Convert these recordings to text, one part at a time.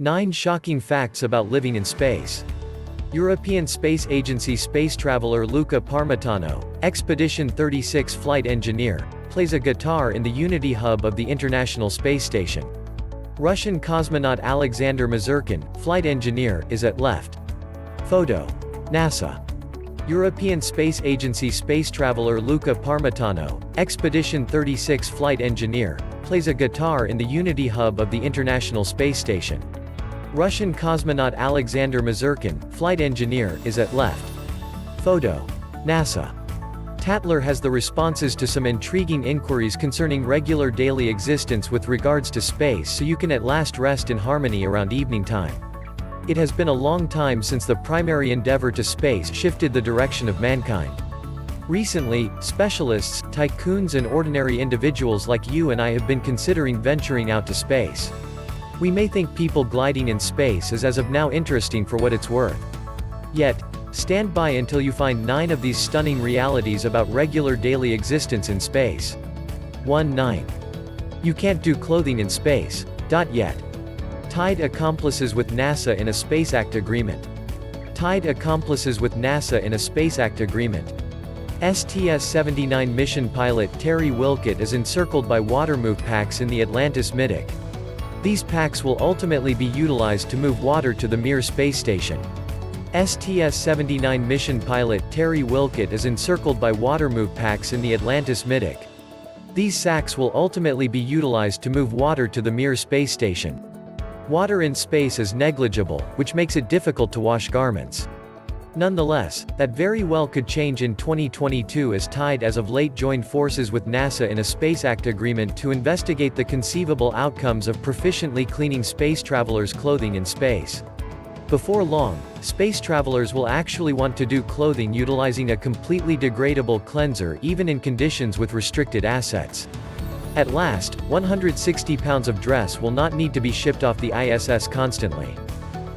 9 Shocking Facts About Living in Space. European Space Agency space traveler Luca Parmitano, Expedition 36 flight engineer, plays a guitar in the Unity hub of the International Space Station. Russian cosmonaut Alexander Mazurkin, flight engineer, is at left. Photo. NASA. European Space Agency space traveler Luca Parmitano, Expedition 36 flight engineer, plays a guitar in the Unity hub of the International Space Station. Russian cosmonaut Alexander Mazurkin, flight engineer, is at left. Photo. NASA. Tatler has the responses to some intriguing inquiries concerning regular daily existence with regards to space, so you can at last rest in harmony around evening time. It has been a long time since the primary endeavor to space shifted the direction of mankind. Recently, specialists, tycoons and ordinary individuals like you and I have been considering venturing out to space. We may think people gliding in space is as of now interesting for what it's worth. Yet, stand by until you find 9 of these stunning realities about regular daily existence in space. 1-9. You can't do clothing in space. Yet. Tied accomplices with NASA in a Space Act agreement. Tied accomplices with NASA in a Space Act agreement. STS-79 mission pilot Terry Wilkett is encircled by water move packs in the Atlantis Middick. These packs will ultimately be utilized to move water to the Mir space station. STS-79 mission pilot Terry Wilkett is encircled by water move packs in the Atlantis Middick. These sacks will ultimately be utilized to move water to the Mir space station. Water in space is negligible, which makes it difficult to wash garments. Nonetheless, that very well could change in 2022 as Tide as of late joined forces with NASA in a Space Act agreement to investigate the conceivable outcomes of proficiently cleaning space travelers' clothing in space. Before long, space travelers will actually want to do clothing utilizing a completely degradable cleanser even in conditions with restricted assets. At last, 160 pounds of dress will not need to be shipped off the ISS constantly.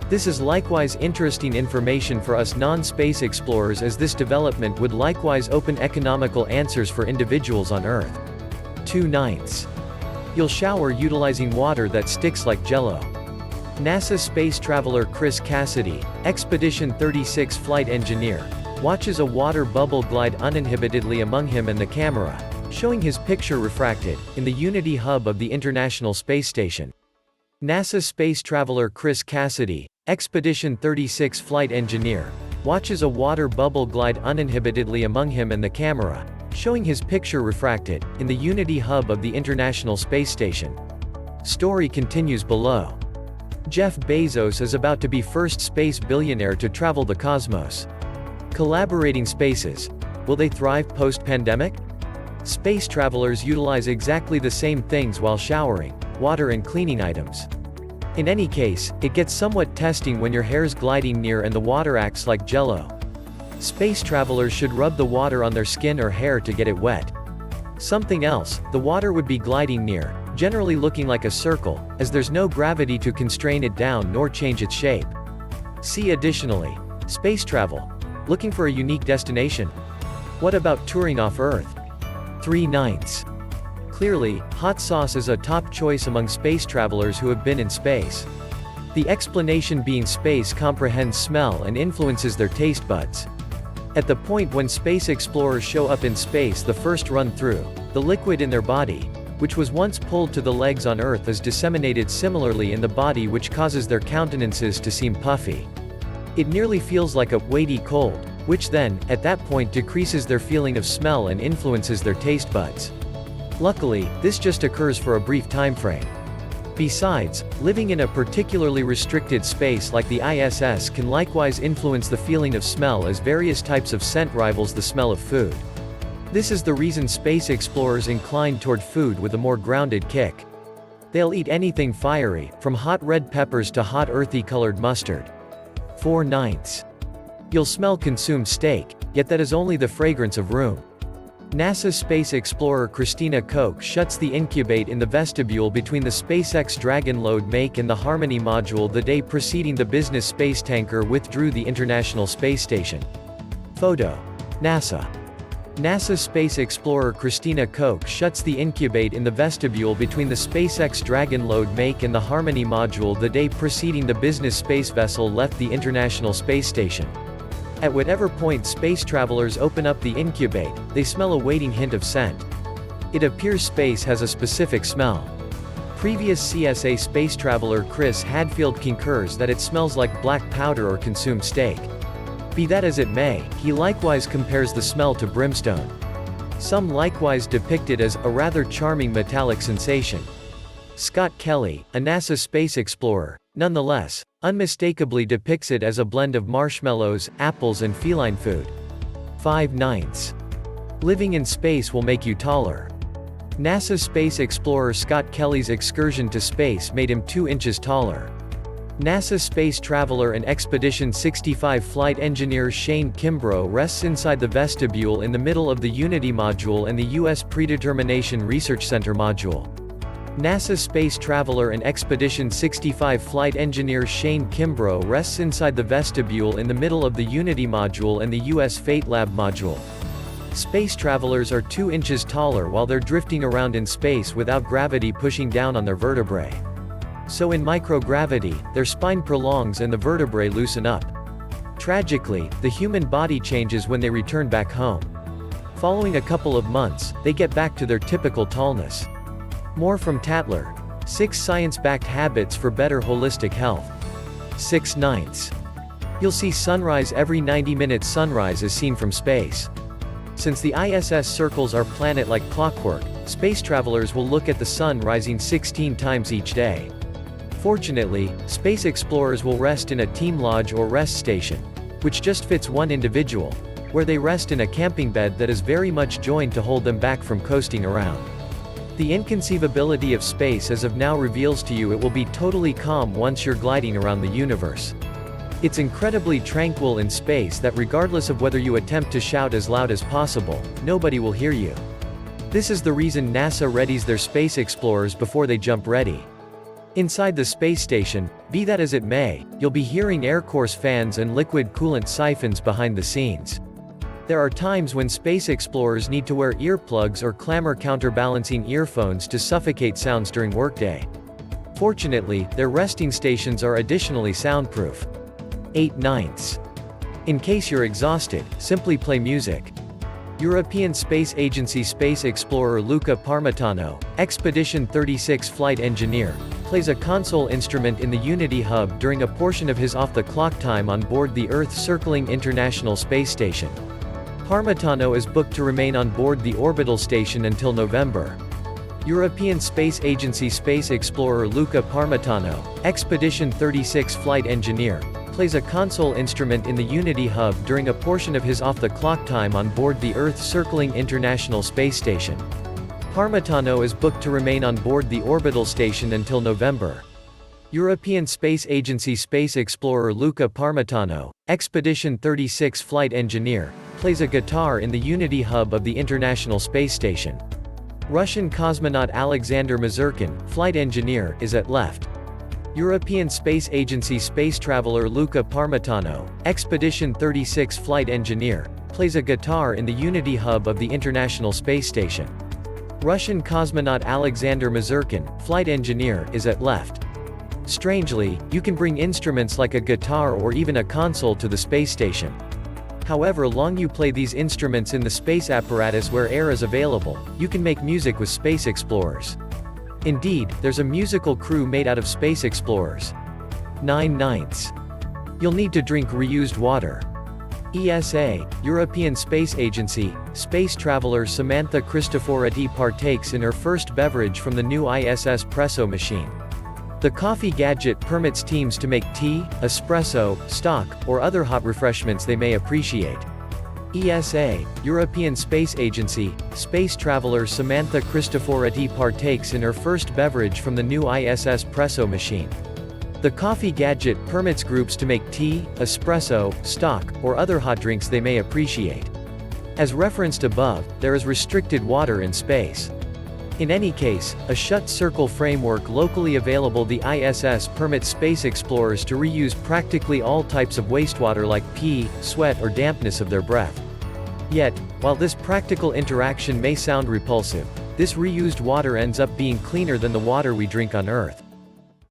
This is likewise interesting information for us non-space explorers, as this development would likewise open economical answers for individuals on Earth. 2/9. You'll shower utilizing water that sticks like jello. NASA space traveler Chris Cassidy, Expedition 36 flight engineer, watches a water bubble glide uninhibitedly among him and the camera, showing his picture refracted, in the Unity hub of the International Space Station. NASA space traveler Chris Cassidy, Expedition 36 flight engineer, watches a water bubble glide uninhibitedly among him and the camera, showing his picture refracted, in the Unity hub of the International Space Station. Story continues below. Jeff Bezos is about to be first space billionaire to travel the cosmos. Collaborating spaces. Will they thrive post-pandemic? Space travelers utilize exactly the same things while showering: water and cleaning items. In any case, it gets somewhat testing when your hair's gliding near and the water acts like jello. Space travelers should rub the water on their skin or hair to get it wet. Something else, the water would be gliding near, generally looking like a circle, as there's no gravity to constrain it down nor change its shape. See additionally, space travel. Looking for a unique destination? What about touring off Earth? 3/9. Clearly, hot sauce is a top choice among space travelers who have been in space. The explanation being space comprehends smell and influences their taste buds. At the point when space explorers show up in space the first run through, the liquid in their body, which was once pulled to the legs on Earth, is disseminated similarly in the body, which causes their countenances to seem puffy. It nearly feels like a weighty cold, which then, at that point, decreases their feeling of smell and influences their taste buds. Luckily, this just occurs for a brief time frame. Besides, living in a particularly restricted space like the ISS can likewise influence the feeling of smell, as various types of scent rivals the smell of food. This is the reason space explorers incline toward food with a more grounded kick. They'll eat anything fiery, from hot red peppers to hot earthy colored mustard. 4/9. You'll smell consumed steak, yet that is only the fragrance of room. NASA space explorer Christina Koch shuts the incubate in the vestibule between the SpaceX Dragon load make and the Harmony module the day preceding the business space tanker withdrew the International Space Station. Photo. NASA. NASA space explorer Christina Koch shuts the incubate in the vestibule between the SpaceX Dragon load make and the Harmony module the day preceding the business space vessel left the International Space Station. At whatever point space travelers open up the incubate, they smell a waiting hint of scent. It appears space has a specific smell. Previous CSA space traveler Chris Hadfield concurs that it smells like black powder or consumed steak. Be that as it may, he likewise compares the smell to brimstone. Some likewise depict it as a rather charming metallic sensation. Scott Kelly, a NASA space explorer, nonetheless, unmistakably depicts it as a blend of marshmallows, apples and feline food. 5/9. Living in space will make you taller. NASA space explorer Scott Kelly's excursion to space made him 2 inches taller. NASA space traveler and Expedition 65 flight engineer Shane Kimbrough rests inside the vestibule in the middle of the Unity module and the U.S. Predetermination Research Center module. NASA space traveler and Expedition 65 flight engineer Shane Kimbrough rests inside the vestibule in the middle of the Unity module and the U.S. Fate Lab module. Space travelers are 2 inches taller while they're drifting around in space without gravity pushing down on their vertebrae. So in microgravity, their spine prolongs and the vertebrae loosen up. Tragically, the human body changes when they return back home. Following a couple of months, they get back to their typical tallness. More from Tatler. 6 science-backed habits for better holistic health. 6/9. You'll see sunrise every 90 minutes. Sunrise is seen from space. Since the ISS circles our planet like clockwork, space travelers will look at the sun rising 16 times each day. Fortunately, space explorers will rest in a team lodge or rest station, which just fits one individual, where they rest in a camping bed that is very much joined to hold them back from coasting around. The inconceivability of space as of now reveals to you it will be totally calm once you're gliding around the universe. It's incredibly tranquil in space that regardless of whether you attempt to shout as loud as possible, nobody will hear you. This is the reason NASA readies their space explorers before they jump ready. Inside the space station, be that as it may, you'll be hearing Air Course fans and liquid coolant siphons behind the scenes. There are times when space explorers need to wear earplugs or clamor counterbalancing earphones to suffocate sounds during workday. Fortunately, their resting stations are additionally soundproof. 8/9. In case you're exhausted, simply play music. European Space Agency space explorer Luca Parmitano, Expedition 36 flight engineer, plays a console instrument in the Unity hub during a portion of his off-the-clock time on board the Earth-circling International Space Station. Parmitano is booked to remain on board the orbital station until November. European Space Agency space explorer Luca Parmitano, Expedition 36 flight engineer, plays a console instrument in the Unity hub during a portion of his off-the-clock time on board the Earth-circling International Space Station. Parmitano is booked to remain on board the orbital station until November. European Space Agency space explorer Luca Parmitano, Expedition 36 flight engineer, plays a guitar in the Unity hub of the International Space Station. Russian cosmonaut Alexander Mazurkin, flight engineer, is at left. European Space Agency space traveler Luca Parmitano, Expedition 36 flight engineer, plays a guitar in the Unity hub of the International Space Station. Russian cosmonaut Alexander Mazurkin, flight engineer, is at left. Strangely, you can bring instruments like a guitar or even a console to the space station. However long you play these instruments in the space apparatus where air is available, you can make music with space explorers. Indeed, there's a musical crew made out of space explorers. 9/9. You'll need to drink reused water. ESA, European Space Agency, space traveler Samantha Cristoforetti partakes in her first beverage from the new ISS Presso machine. The coffee gadget permits teams to make tea, espresso, stock, or other hot refreshments they may appreciate. ESA, European Space Agency, space traveler Samantha Cristoforetti partakes in her first beverage from the new ISS Presso machine. The coffee gadget permits groups to make tea, espresso, stock, or other hot drinks they may appreciate. As referenced above, there is restricted water in space. In any case, a shut circle framework locally available the ISS permits space explorers to reuse practically all types of wastewater like pee, sweat or dampness of their breath. Yet, while this practical interaction may sound repulsive, this reused water ends up being cleaner than the water we drink on Earth.